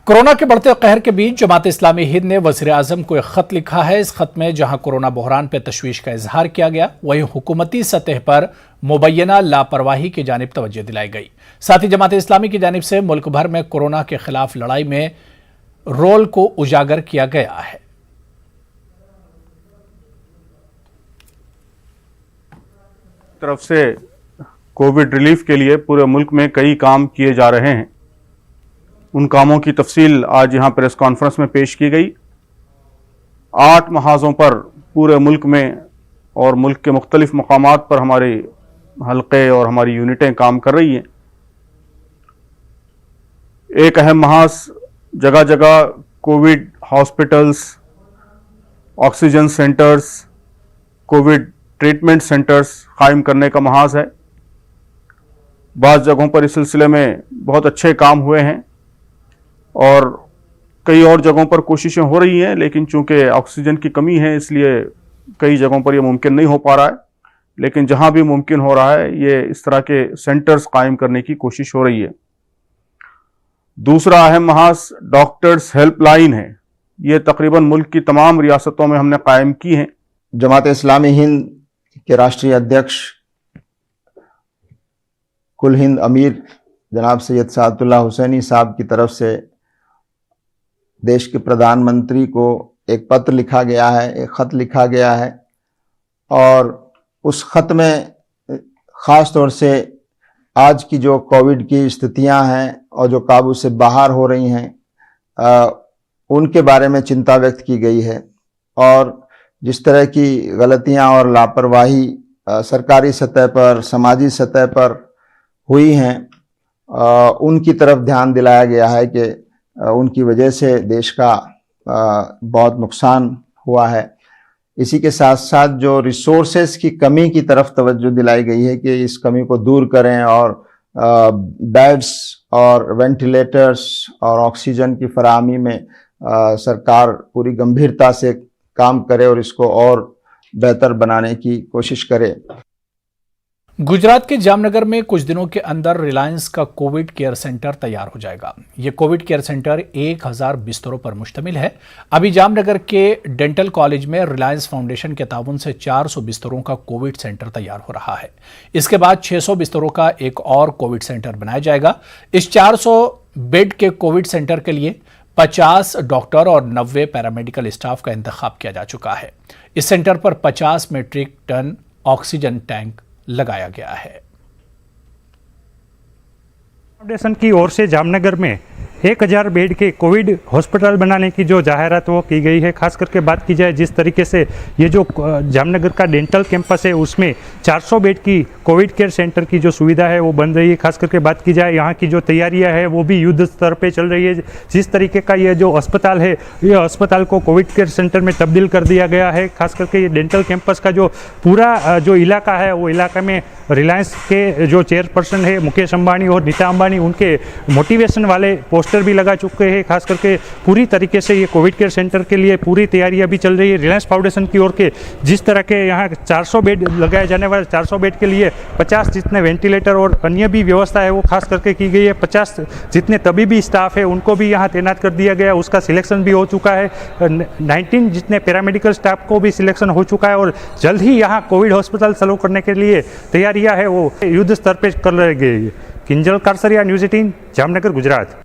Corona के बढ़ते कहर के बीच जमात इस्लामी हिंद ने वज़ीर आज़म को एक खत लिखा है। इस खत में जहां कोरोना बहरान पर तशवीश का इजहार किया गया, वहीं हुकूमती सतह पर मुबैना लापरवाही की जानिब तवज्जो दिलाई गई। साथ ही जमात इस्लामी की जानिब से मुल्क भर में कोरोना के खिलाफ लड़ाई में रोल को उजागर किया गया है। तरफ से कोविड रिलीफ के लिए पूरे मुल्क में कई काम किए जा रहे हैं। उन कामों की तफसील आज यहाँ प्रेस कॉन्फ्रेंस में पेश की गई। 8 महाजों पर पूरे मुल्क में और मुल्क के मुख्तलिफ मकामात पर हमारे हल्के और हमारी यूनिटें काम कर रही हैं। एक अहम महाज जगह जगह Covid hospitals, oxygen centres, Covid treatment centres कायम करने का महाज है। बाज़ जगहों पर इस सिलसिले में बहुत अच्छे काम हुए हैं और कई और जगहों पर कोशिशें हो रही हैं, लेकिन चूंकि ऑक्सीजन की कमी है इसलिए कई जगहों पर यह मुमकिन नहीं हो पा रहा है। लेकिन जहां भी मुमकिन हो रहा है ये इस तरह के सेंटर्स कायम करने की कोशिश हो रही है। दूसरा अहम महाज डॉक्टर्स हेल्पलाइन है। ये तकरीबन मुल्क की तमाम रियासतों में हमने कायम की हैं। जमात इस्लामी हिंद के राष्ट्रीय अध्यक्ष कुल हिंद अमीर जनाब सैयद सादतुल्लाह हुसैनी साहब की तरफ से देश के प्रधानमंत्री को एक पत्र लिखा गया है, एक ख़त लिखा गया है और उस ख़त में ख़ास तौर से आज की जो कोविड की स्थितियां हैं और जो काबू से बाहर हो रही हैं उनके बारे में चिंता व्यक्त की गई है और जिस तरह की गलतियां और लापरवाही सरकारी सतह पर, समाजी सतह पर हुई हैं उनकी तरफ ध्यान दिलाया गया है कि उनकी वजह से देश का बहुत नुकसान हुआ है। इसी के साथ साथ जो रिसोर्सेज की कमी की तरफ तवज्जो दिलाई गई है कि इस कमी को दूर करें और बेड्स और वेंटिलेटर्स और ऑक्सीजन की फराहमी में सरकार पूरी गंभीरता से काम करे और इसको और बेहतर बनाने की कोशिश करे। गुजरात के जामनगर में कुछ दिनों के अंदर रिलायंस का कोविड केयर सेंटर तैयार हो जाएगा। यह कोविड केयर सेंटर 1000 बिस्तरों पर मुश्तमिल है। अभी जामनगर के डेंटल कॉलेज में रिलायंस फाउंडेशन के ताउन से 400 बिस्तरों का कोविड सेंटर तैयार हो रहा है। इसके बाद 600 बिस्तरों का एक और कोविड सेंटर बनाया जाएगा। इस 400 बेड के कोविड सेंटर के लिए 50 डॉक्टर और 90 पैरामेडिकल स्टाफ का इंतखाब किया जा चुका है। इस सेंटर पर 50 मीट्रिक टन ऑक्सीजन टैंक लगाया गया है। फाउंडेशन की ओर से जामनगर में 1000 बेड के कोविड हॉस्पिटल बनाने की जो जाहिरात वो की गई है। खास करके बात की जाए जिस तरीके से ये जो जामनगर का डेंटल कैंपस है उसमें 400 बेड की कोविड केयर सेंटर की जो सुविधा है वो बन रही है। खास करके बात की जाए यहाँ की जो तैयारियां है वो भी युद्ध स्तर पे चल रही है। जिस तरीके का ये जो अस्पताल है, ये अस्पताल को कोविड केयर सेंटर में तब्दील कर दिया गया है। खास करके ये डेंटल कैंपस का जो पूरा जो इलाका है वो इलाका में रिलायंस के जो चेयरपर्सन है मुकेश अंबानी और नीता अंबानी, उनके मोटिवेशन वाले पोस्टर भी लगा चुके हैं। खास करके पूरी तरीके से ये कोविड केयर सेंटर के लिए पूरी तैयारियां भी चल रही है। रिलायंस फाउंडेशन की ओर के जिस तरह के यहाँ 400 बेड लगाए जाने वाले 400 बेड के लिए 50 जितने वेंटिलेटर और अन्य भी व्यवस्था है वो खास करके की गई है। 50 जितने तबीबी स्टाफ है उनको भी यहाँ तैनात कर दिया गया, उसका सिलेक्शन भी हो चुका है। 19 जितने पैरामेडिकल स्टाफ को भी सिलेक्शन हो चुका है और जल्द ही यहाँ कोविड हॉस्पिटल चालू करने के लिए तैयारियां है वो युद्ध स्तर पर कर रही गई। किंजल कारसरिया, न्यूज़ 18, जामनगर, गुजरात।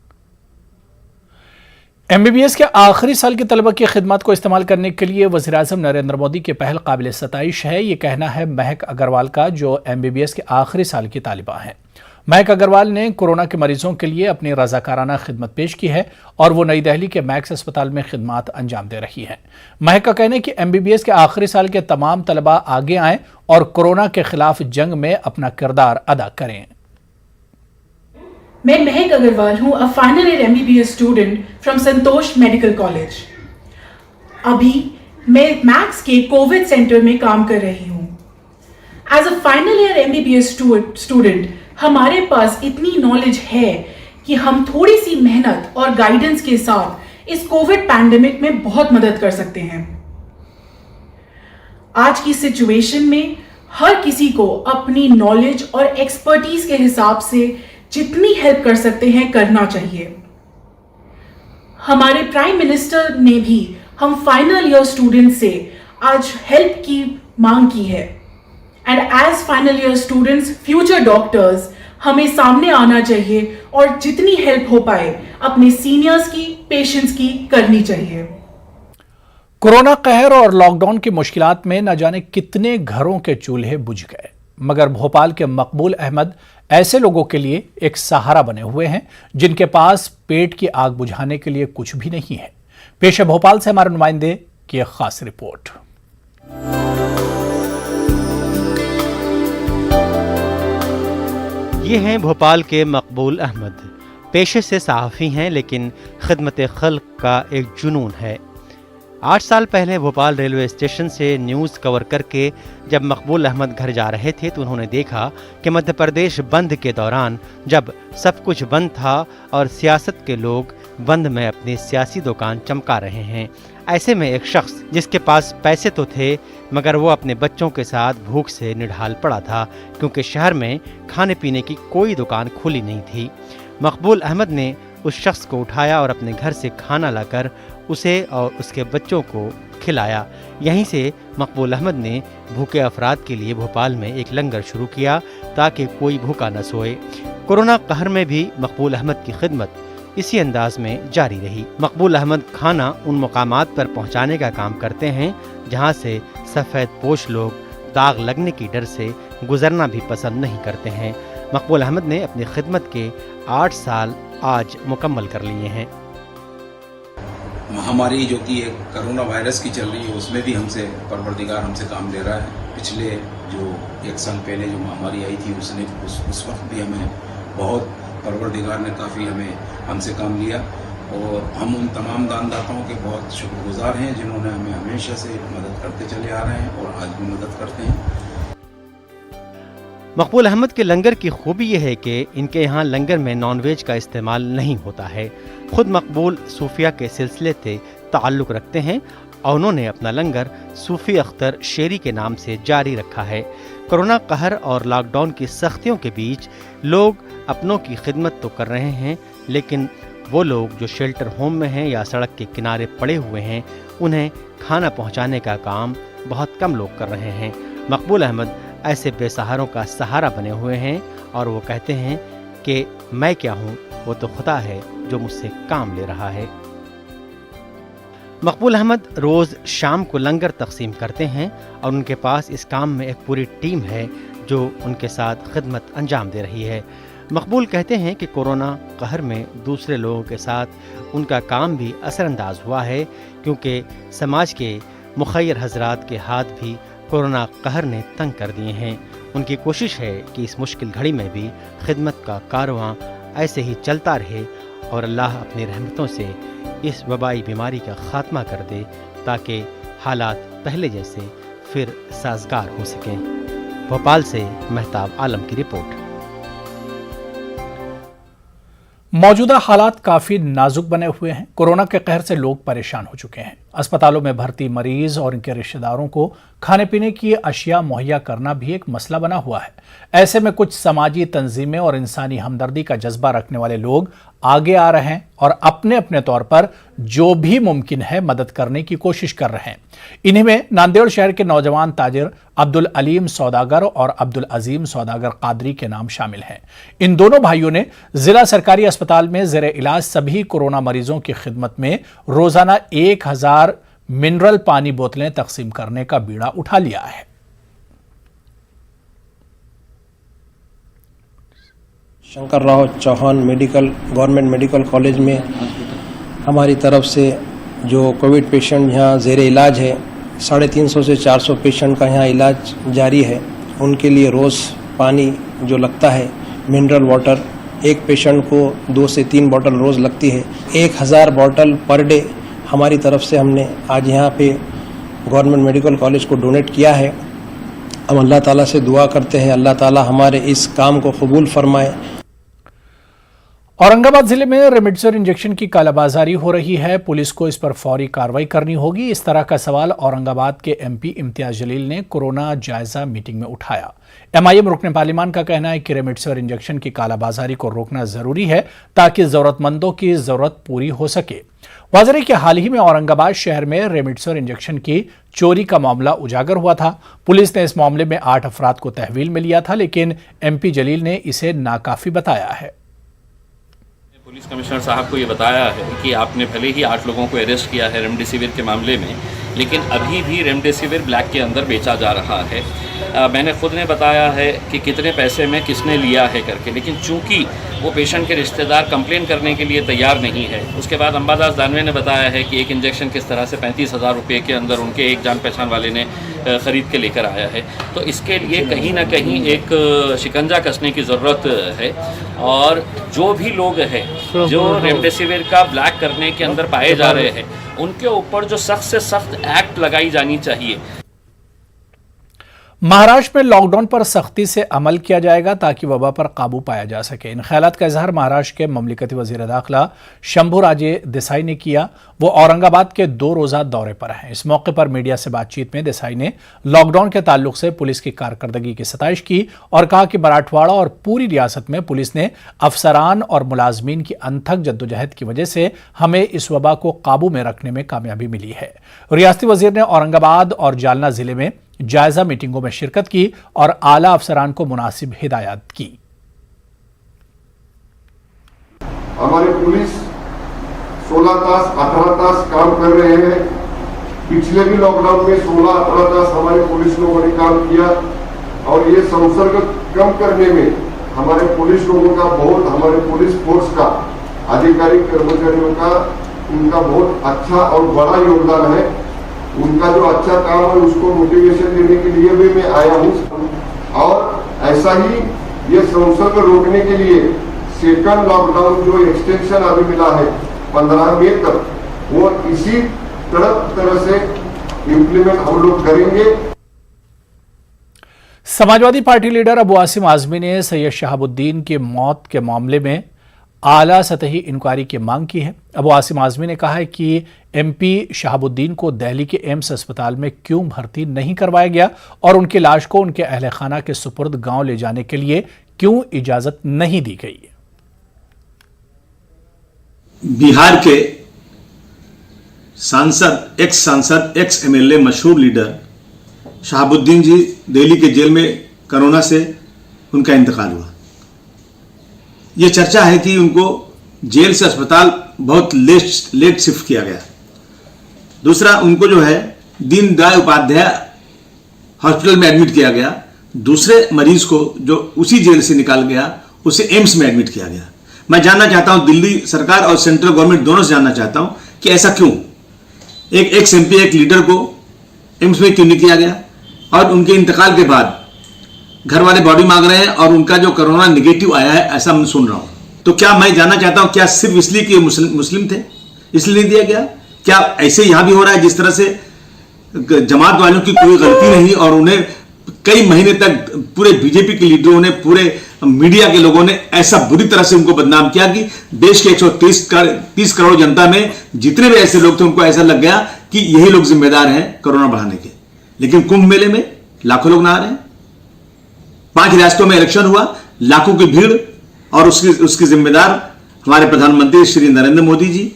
MBBS के आखिरी साल के तलबा की खिदमत को इस्तेमाल करने के लिए वज़ीर आज़म नरेंद्र मोदी की पहल काबिल सताइश है। ये कहना है महक अग्रवाल का, जो MBBS के आखिरी साल की तालिबा हैं। महक अग्रवाल ने कोरोना के मरीजों के लिए अपनी रज़ाकाराना खिदमत पेश की है और वो नई दिल्ली के मैक्स अस्पताल में खिदमत अंजाम दे रही हैं। महक का कहना है कि MBBS के आखिरी साल के तमाम तलबा आगे आएँ और कोरोना के खिलाफ जंग में अपना किरदार अदा करें। मैं महक अग्रवाल हूँ, अ final year MBBS student from Santosh medical college. अभी मैं मैक्स के कोविड सेंटर में काम कर रही हूँ। As a final year MBBS student हमारे पास इतनी नॉलेज है कि हम थोड़ी सी मेहनत और गाइडेंस के साथ इस कोविड पैंडेमिक में बहुत मदद कर सकते हैं। आज की सिचुएशन में हर किसी को अपनी नॉलेज और एक्सपर्टीज के हिसाब से जितनी हेल्प कर सकते हैं करना चाहिए। हमारे प्राइम मिनिस्टर ने भी हम फाइनल ईयर स्टूडेंट से आज हेल्प की मांग की है। And as final year students, future doctors, हमें सामने आना चाहिए और जितनी हेल्प हो पाए अपने सीनियर्स की, पेशेंट्स की करनी चाहिए। कोरोना कहर और लॉकडाउन की मुश्किलात में न जाने कितने घरों के चूल्हे बुझ गए, मगर भोपाल के मकबूल अहमद ऐसे लोगों के लिए एक सहारा बने हुए हैं जिनके पास पेट की आग बुझाने के लिए कुछ भी नहीं है। पेश है भोपाल से हमारे नुमाइंदे की एक खास रिपोर्ट। ये हैं भोपाल के मकबूल अहमद। पेशे से सहाफ़ी हैं, लेकिन खिदमत खल्क का एक जुनून है। 8 साल पहले भोपाल रेलवे स्टेशन से न्यूज़ कवर करके जब मकबूल अहमद घर जा रहे थे तो उन्होंने देखा कि मध्य प्रदेश बंद के दौरान जब सब कुछ बंद था और सियासत के लोग बंद में अपनी सियासी दुकान चमका रहे हैं, ऐसे में एक शख्स जिसके पास पैसे तो थे मगर वो अपने बच्चों के साथ भूख से निढाल पड़ा था, क्योंकि शहर में खाने पीने की कोई दुकान खुली नहीं थी। मकबूल अहमद ने उस शख्स को उठाया और अपने घर से खाना लाकर उसे और उसके बच्चों को खिलाया। यहीं से मकबूल अहमद ने भूखे अफराद के लिए भोपाल में एक लंगर शुरू किया ताकि कोई भूखा न सोए। कोरोना कहर में भी मकबूल अहमद की खिदमत इसी अंदाज में जारी रही। मकबूल अहमद खाना उन मुकामात पर पहुंचाने का काम करते हैं जहां से सफ़ेद पोश लोग दाग लगने की डर से गुजरना भी पसंद नहीं करते हैं। मकबूल अहमद ने अपनी खिदमत के 8 साल आज मुकम्मल कर लिए हैं। महामारी जो कि एक कोरोना वायरस की चल रही है, उसमें भी हमसे परवरदिगार हमसे काम ले रहा है। पिछले जो 1 साल पहले जो महामारी आई थी उस वक्त भी हमें बहुत परवरदिगार ने काफ़ी हमसे काम लिया और हम उन तमाम दानदाताओं के बहुत शुक्रगुजार हैं जिन्होंने हमें हमेशा से मदद करते चले आ रहे हैं और आज भी मदद करते हैं। मकबूल अहमद के लंगर की खूबी यह है कि इनके यहाँ लंगर में नॉनवेज का इस्तेमाल नहीं होता है। खुद मकबूल सूफिया के सिलसिले से ताल्लुक़ रखते हैं और उन्होंने अपना लंगर सूफी अख्तर शेरी के नाम से जारी रखा है। कोरोना कहर और लॉकडाउन की सख्तियों के बीच लोग अपनों की खिदमत तो कर रहे हैं, लेकिन वो लोग जो शेल्टर होम में हैं या सड़क के किनारे पड़े हुए हैं, उन्हें खाना पहुंचाने का काम बहुत कम लोग कर रहे हैं। मकबूल अहमद ऐसे बेसहारों का सहारा बने हुए हैं और वो कहते हैं कि मैं क्या हूँ, वो तो खुदा है जो मुझसे काम ले रहा है। मकबूल अहमद रोज़ शाम को लंगर तकसीम करते हैं और उनके पास इस काम में एक पूरी टीम है जो उनके साथ खिदमत अंजाम दे रही है। मकबूल कहते हैं कि कोरोना कहर में दूसरे लोगों के साथ उनका काम भी असरअंदाज हुआ है, क्योंकि समाज के मुखय्यर हजरात के हाथ भी कोरोना कहर ने तंग कर दिए हैं। उनकी कोशिश है कि इस मुश्किल घड़ी में भी खिदमत का कारवां ऐसे ही चलता रहे और अल्लाह अपनी रहमतों से इस वबाई बीमारी का खात्मा कर दे ताकि हालात पहले जैसे फिर साजगार हो सकें। भोपाल से महताब आलम की रिपोर्ट। मौजूदा हालात काफी नाजुक बने हुए हैं। कोरोना के कहर से लोग परेशान हो चुके हैं। अस्पतालों में भर्ती मरीज और उनके रिश्तेदारों को खाने पीने की अशिया मुहैया करना भी एक मसला बना हुआ है। ऐसे में कुछ समाजी तंजीमें और इंसानी हमदर्दी का जज्बा रखने वाले लोग आगे आ रहे हैं और अपने अपने तौर पर जो भी मुमकिन है मदद करने की कोशिश कर रहे हैं। इन्हीं में नांदेड़ शहर के नौजवान ताजिर अब्दुल अलीम सौदागर और अब्दुल अजीम सौदागर कादरी के नाम शामिल हैं। इन दोनों भाइयों ने जिला सरकारी अस्पताल में जेर इलाज सभी कोरोना मरीजों की खिदमत में रोजाना 1000 मिनरल पानी बोतलें तकसीम करने का बीड़ा उठा लिया है। Shankarrao Chavan government medical college में हमारी तरफ से जो कोविड पेशेंट यहाँ ज़ेर इलाज है, 350 से 400 पेशेंट का यहाँ इलाज जारी है। उनके लिए रोज़ पानी जो लगता है, मिनरल वाटर, एक पेशेंट को 2 से 3 बोतल रोज़ लगती है। 1000 बोतल पर डे हमारी तरफ से हमने आज यहाँ पे गवर्नमेंट मेडिकल कॉलेज को डोनेट किया है। हम अल्लाह ताला से दुआ करते हैं, अल्लाह ताला हमारे इस काम को कबूल फरमाए। औरंगाबाद जिले में रेमडेसिविर इंजेक्शन की कालाबाजारी हो रही है। पुलिस को इस पर फौरी कार्रवाई करनी होगी। इस तरह का सवाल औरंगाबाद के एमपी इम्तियाज जलील ने कोरोना जायजा मीटिंग में उठाया। एमआईएम रुकने पार्लिमान का कहना है कि रेमडेसिविर इंजेक्शन की कालाबाजारी को रोकना जरूरी है ताकि जरूरतमंदों की जरूरत पूरी हो सके। वाज़ेह है कि हाल ही में औरंगाबाद शहर में रेमडेसिविर इंजेक्शन की चोरी का मामला उजागर हुआ था। पुलिस ने इस मामले में 8 अफराद को तहवील में लिया था, लेकिन एमपी जलील ने इसे नाकाफी बताया है। पुलिस कमिश्नर साहब को ये बताया है कि आपने भले ही 8 लोगों को अरेस्ट किया है रेमडेसिविर के मामले में, लेकिन अभी भी रेमडेसिविर ब्लैक के अंदर बेचा जा रहा है। मैंने खुद ने बताया है कि कितने पैसे में किसने लिया है करके, लेकिन चूंकि वो पेशेंट के रिश्तेदार कंप्लेन करने के लिए तैयार नहीं है। उसके बाद अंबादास दानवे ने बताया है कि एक इंजेक्शन किस तरह से 35,000 रुपये के अंदर उनके एक जान पहचान वाले ने ख़रीद के लेकर आया है। तो इसके लिए कहीं ना कहीं एक शिकंजा कसने की ज़रूरत है, और जो भी लोग हैं जो रेमडेसिविर का ब्लैक करने के अंदर पाए जा रहे हैं, उनके ऊपर जो सख्त से सख्त एक्ट लगाई जानी चाहिए। महाराष्ट्र में लॉकडाउन पर सख्ती से अमल किया जाएगा ताकि वबा पर काबू पाया जा सके। इन ख्यालात का इजहार महाराष्ट्र के ममलिकती वजीर दाखिला शंभूराजे देसाई ने किया। वो औरंगाबाद के 2 रोजा दौरे पर हैं। इस मौके पर मीडिया से बातचीत में देसाई ने लॉकडाउन के ताल्लुक से पुलिस की कारकर्दगी की सताइश की और कहा कि मराठवाड़ा और पूरी रियासत में पुलिस ने अफसरान और मुलाजमीन की अनथक जद्दोजहद की वजह से हमें इस वबा को काबू में रखने में कामयाबी मिली है। रियासती वजीर ने औरंगाबाद और जालना जिले में जायजा मीटिंगों में शिरकत की और आला अफसरान को मुनासिब हिदायत की। हमारे पुलिस 16 तास 18 तास काम कर रहे हैं। पिछले भी लॉकडाउन में 16-18 तास हमारे पुलिस लोगों ने काम किया, और ये संसर्ग कम करने में हमारे पुलिस लोगों का बहुत, हमारे पुलिस फोर्स का, अधिकारी कर्मचारियों का, उनका बहुत अच्छा और बड़ा योगदान है। उनका जो अच्छा काम है उसको मोटिवेशन देने के लिए भी मैं आया हूँ, और ऐसा ही ये संसर्ग रोकने के लिए सेकंड लॉकडाउन जो एक्सटेंशन अभी मिला है 15 मई तक, वो इसी तरह से इम्प्लीमेंट हम लोग करेंगे। समाजवादी पार्टी लीडर अबू आसिम आजमी ने सैयद शहाबुद्दीन की मौत के मामले में आला सतही इंक्वायरी की मांग की है। अबू आसिम आजमी ने कहा है कि एमपी शहाबुद्दीन को दिल्ली के एम्स अस्पताल में क्यों भर्ती नहीं करवाया गया और उनकी लाश को उनके अहले खाना के सुपुर्द गांव ले जाने के लिए क्यों इजाजत नहीं दी गई। बिहार के सांसद, एक्स एमएलए, मशहूर लीडर शहाबुद्दीन जी दिल्ली के जेल में कोरोना से उनका इंतकाल हुआ। यह चर्चा है कि उनको जेल से अस्पताल बहुत लेट शिफ्ट किया गया। दूसरा, उनको जो है दीनदयाल उपाध्याय हॉस्पिटल में एडमिट किया गया। दूसरे मरीज को जो उसी जेल से निकाल गया उसे एम्स में एडमिट किया गया। मैं जानना चाहता हूं, दिल्ली सरकार और सेंट्रल गवर्नमेंट दोनों से जानना चाहता हूं कि ऐसा क्यों, एक एक्स एमपी, एक लीडर को एम्स में क्यों नहीं किया गया, और उनके इंतकाल के बाद घर वाले बॉडी मांग रहे हैं और उनका जो कोरोना निगेटिव आया है ऐसा मैं सुन रहा हूं। तो क्या मैं जानना चाहता हूं, क्या सिर्फ इसलिए कि मुस्लिम थे इसलिए नहीं दिया गया? क्या ऐसे यहां भी हो रहा है जिस तरह से जमात वालों की कोई गलती नहीं और उन्हें कई महीने तक पूरे बीजेपी के लीडरों ने, पूरे मीडिया के लोगों ने ऐसा बुरी तरह से उनको बदनाम किया कि देश के 130 करोड़ जनता में जितने भी ऐसे लोग थे उनको ऐसा लग गया कि यही लोग जिम्मेदार हैं कोरोना बढ़ाने के। लेकिन कुंभ मेले में लाखों लोग नहा रहे हैं। 5 रियासतों में इलेक्शन हुआ, लाखों की भीड़, और उसकी जिम्मेदार हमारे प्रधानमंत्री श्री नरेंद्र मोदी जी,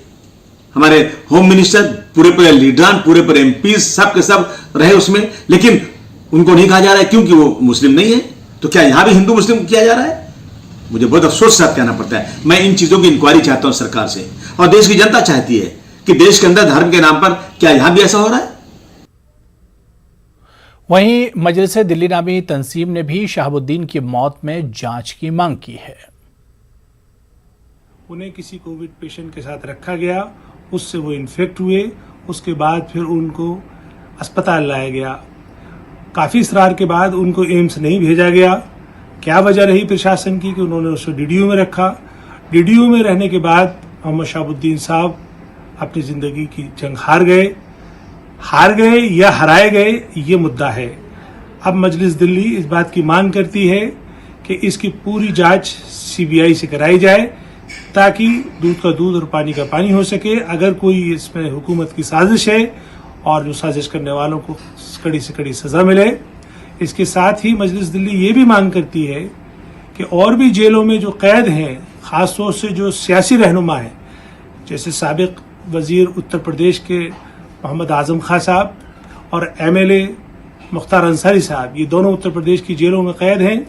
हमारे होम मिनिस्टर, पूरे लीडरान, पूरे एमपी, सब के सब रहे उसमें। लेकिन उनको नहीं कहा जा रहा है क्योंकि वो मुस्लिम नहीं है। तो क्या यहां भी हिंदू मुस्लिम किया जा रहा है? मुझे बहुत अफसोस के साथ कहना पड़ता है। मैं इन चीजों की इंक्वायरी चाहता हूं सरकार से, और देश की जनता चाहती है कि देश के अंदर धर्म के नाम पर क्या यहां भी ऐसा हो रहा है? वहीं मजलिस दिल्ली नामी तंजीम ने भी शहाबुद्दीन की मौत में जांच की मांग की है। उन्हें किसी कोविड पेशेंट के साथ रखा गया, उससे वो इन्फेक्ट हुए, उसके बाद फिर उनको अस्पताल लाया गया। काफ़ी इसरार के बाद उनको एम्स नहीं भेजा गया। क्या वजह रही प्रशासन की कि उन्होंने उसे डीडीयू में रखा। डीडीयू में रहने के बाद मोहम्मद शहाबुद्दीन साहब अपनी ज़िंदगी की जंग हार गए या हराए गए, ये मुद्दा है। अब मजलिस दिल्ली इस बात की मांग करती है कि इसकी पूरी जांच सीबीआई से कराई जाए ताकि दूध का दूध और पानी का पानी हो सके। अगर कोई इसमें हुकूमत की साजिश है और जो साजिश करने वालों को कड़ी से कड़ी सजा मिले। इसके साथ ही मजलिस दिल्ली ये भी मांग करती है कि और भी जेलों में जो कैद हैं, ख़ासतौर से जो सियासी रहनुमा हैं, जैसे साबिक वज़ीर उत्तर प्रदेश के मोहम्मद आज़म खां साहब और MLA मुख्तार अंसारी साहब, ये दोनों उत्तर प्रदेश की जेलों में कैद हैं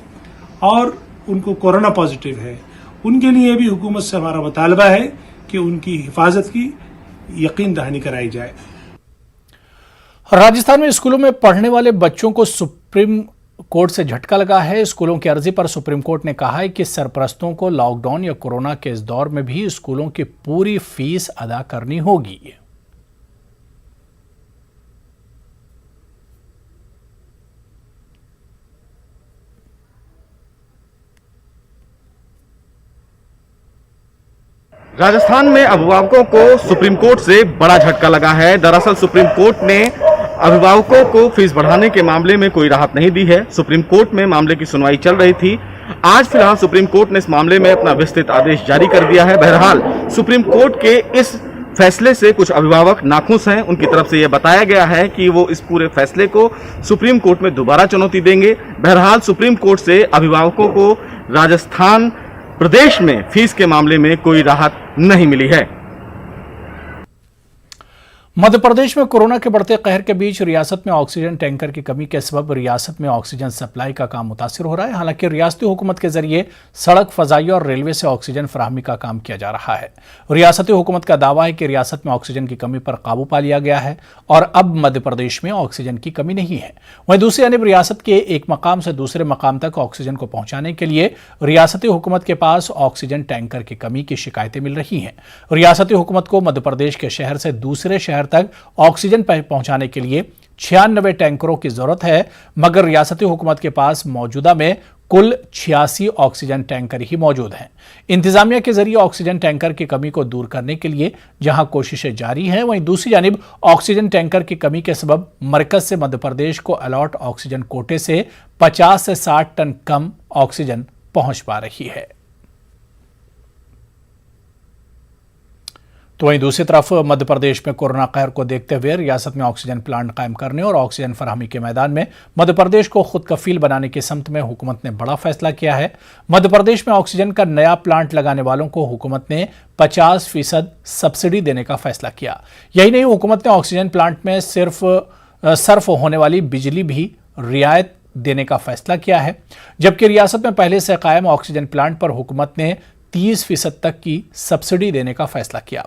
और उनको कोरोना पॉजिटिव है। उनके लिए भी हुकूमत से हमारा मुतालबा है कि उनकी हिफाजत की यकीन दहानी कराई जाए। राजस्थान में स्कूलों में पढ़ने वाले बच्चों को सुप्रीम कोर्ट से झटका लगा है। स्कूलों की अर्जी पर सुप्रीम कोर्ट ने कहा है कि सरपरस्तों को लॉकडाउन या कोरोना के इस दौर में भी स्कूलों की पूरी फीस अदा करनी होगी। राजस्थान में अभिभावकों को सुप्रीम कोर्ट से बड़ा झटका लगा है। दरअसल सुप्रीम कोर्ट ने अभिभावकों को फीस बढ़ाने के मामले में कोई राहत नहीं दी है। सुप्रीम कोर्ट में मामले की सुनवाई चल रही थी। आज फिलहाल सुप्रीम कोर्ट ने इस मामले में अपना विस्तृत आदेश जारी कर दिया है। बहरहाल सुप्रीम कोर्ट के इस फैसले से कुछ अभिभावक नाखुश हैं। उनकी तरफ से यह बताया गया है कि वो इस पूरे फैसले को सुप्रीम कोर्ट में दोबारा चुनौती देंगे। बहरहाल सुप्रीम कोर्ट से अभिभावकों को राजस्थान प्रदेश में फीस के मामले में कोई राहत नहीं मिली है। मध्य प्रदेश में कोरोना के बढ़ते कहर के बीच रियासत में ऑक्सीजन टैंकर की कमी के सबब रियासत में ऑक्सीजन सप्लाई का काम मुतासिर हो रहा है। हालांकि रियासती हुकूमत के जरिए सड़क, फजाई और रेलवे से ऑक्सीजन फराहमी का काम किया जा रहा है। रियासती हुकूमत का दावा है कि रियासत में ऑक्सीजन की कमी पर काबू पा लिया गया है और अब मध्य प्रदेश में ऑक्सीजन की कमी नहीं है। वहीं दूसरी जानब रियासत के एक मकाम से दूसरे मकाम तक ऑक्सीजन को पहुंचाने के लिए रियासती हुकूमत के पास ऑक्सीजन टैंकर की कमी की शिकायतें मिल रही हैं। रियासती हुकूमत को मध्य प्रदेश के शहर से दूसरे शहर तक ऑक्सीजन पहुंचाने के लिए 96 टैंकरों की जरूरत है, मगर रियासती हुकूमत के पास मौजूदा में कुल 86 ऑक्सीजन टैंकर ही मौजूद हैं। इंतजामिया के जरिए ऑक्सीजन टैंकर की कमी को दूर करने के लिए जहां कोशिशें जारी हैं, वहीं दूसरी जानिब ऑक्सीजन टैंकर की कमी के सबब मरकज से मध्य प्रदेश को अलॉट ऑक्सीजन कोटे से 50 से 60 टन कम ऑक्सीजन पहुंच पा रही है। तो वहीं दूसरी तरफ मध्य प्रदेश में कोरोना कहर को देखते हुए रियासत में ऑक्सीजन प्लांट कायम करने और ऑक्सीजन फराहमी के मैदान में मध्य प्रदेश को खुद कफील बनाने की समत में हुकूमत ने बड़ा फैसला किया है। मध्य प्रदेश में ऑक्सीजन का नया प्लांट लगाने वालों को हुकूमत ने 50% सब्सिडी देने का फैसला किया। यही नहीं, हुकूमत ने ऑक्सीजन प्लांट में सिर्फ सर्फ होने वाली बिजली भी रियायत देने का फैसला किया है। जबकि रियासत में पहले से कायम ऑक्सीजन प्लांट पर हुकूमत ने 30% तक की सब्सिडी देने का फैसला किया।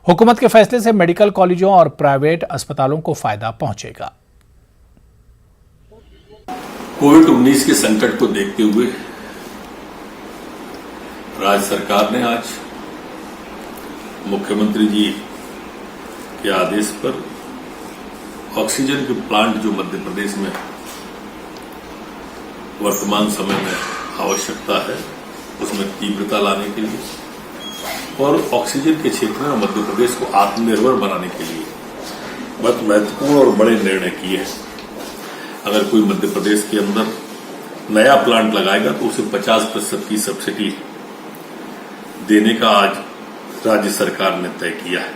हुकूमत के फैसले से मेडिकल कॉलेजों और प्राइवेट अस्पतालों को फायदा पहुंचेगा। कोविड-19 के संकट को देखते हुए राज्य सरकार ने आज मुख्यमंत्री जी के आदेश पर ऑक्सीजन के प्लांट जो मध्य प्रदेश में वर्तमान समय में आवश्यकता है उसमें तीव्रता लाने के लिए और ऑक्सीजन के क्षेत्र में मध्य प्रदेश को आत्मनिर्भर बनाने के लिए बहुत महत्वपूर्ण और बड़े निर्णय किए हैं। अगर कोई मध्य प्रदेश के अंदर नया प्लांट लगाएगा तो उसे 50% की सब्सिडी देने का आज राज्य सरकार ने तय किया है।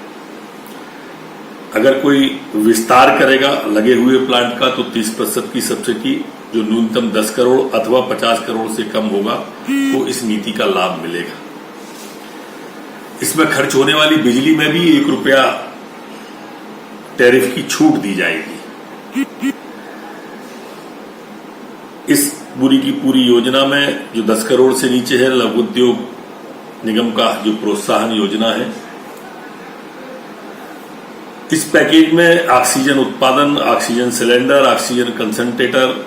अगर कोई विस्तार करेगा लगे हुए प्लांट का तो 30% की सब्सिडी जो न्यूनतम 10 करोड़ अथवा 50 करोड़ से कम होगा तो इस नीति का लाभ मिलेगा। इसमें खर्च होने वाली बिजली में भी 1 रुपया टैरिफ की छूट दी जाएगी। इस पूरी की पूरी योजना में जो 10 करोड़ से नीचे है लघु उद्योग निगम का जो प्रोत्साहन योजना है, इस पैकेज में ऑक्सीजन उत्पादन, ऑक्सीजन सिलेंडर, ऑक्सीजन कंसंट्रेटर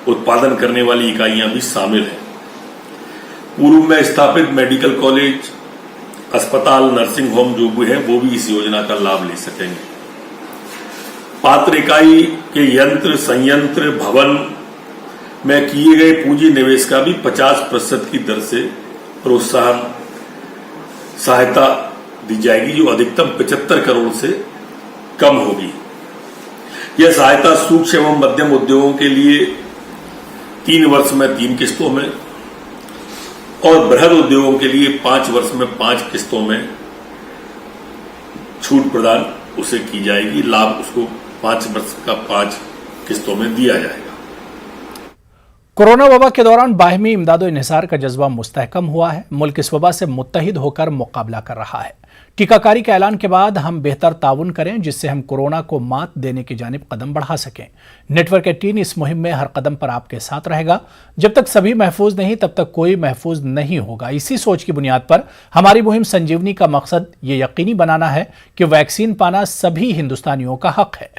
उत्पादन करने वाली इकाइयां भी शामिल हैं। पूर्व में स्थापित मेडिकल कॉलेज, अस्पताल, नर्सिंग होम जो भी हैं वो भी इस योजना का लाभ ले सकेंगे। पात्र इकाई के यंत्र, संयंत्र, भवन में किए गए पूंजी निवेश का भी 50% की दर से प्रोत्साहन सहायता दी जाएगी जो अधिकतम 75 करोड़ से कम होगी। यह सहायता सूक्ष्म एवं मध्यम उद्योगों के लिए 3 वर्ष में 3 किस्तों में और बृहद उद्योगों के लिए 5 वर्ष में 5 किस्तों में छूट प्रदान उसे की जाएगी। लाभ उसको 5 वर्ष का 5 किस्तों में दिया जाएगा। कोरोना वबा के दौरान बाहिमी इमदादो इन्हिसार का जज्बा मुस्तहकम हुआ है। मुल्क इस वबा से मुत्तहिद होकर मुकाबला कर रहा है। टीकाकारी के ऐलान के बाद हम बेहतर ताउन करें जिससे हम कोरोना को मात देने की जानिब कदम बढ़ा सकें। नेटवर्क 18 इस मुहिम में हर कदम पर आपके साथ रहेगा। जब तक सभी महफूज नहीं तब तक कोई महफूज नहीं होगा। इसी सोच की बुनियाद पर हमारी मुहिम संजीवनी का मकसद ये यकीनी बनाना है कि वैक्सीन पाना सभी हिंदुस्तानियों का हक है।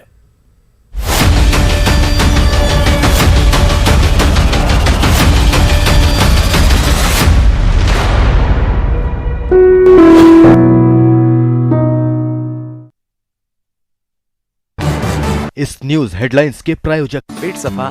इस न्यूज हेडलाइंस के प्रायोजक पेट सफा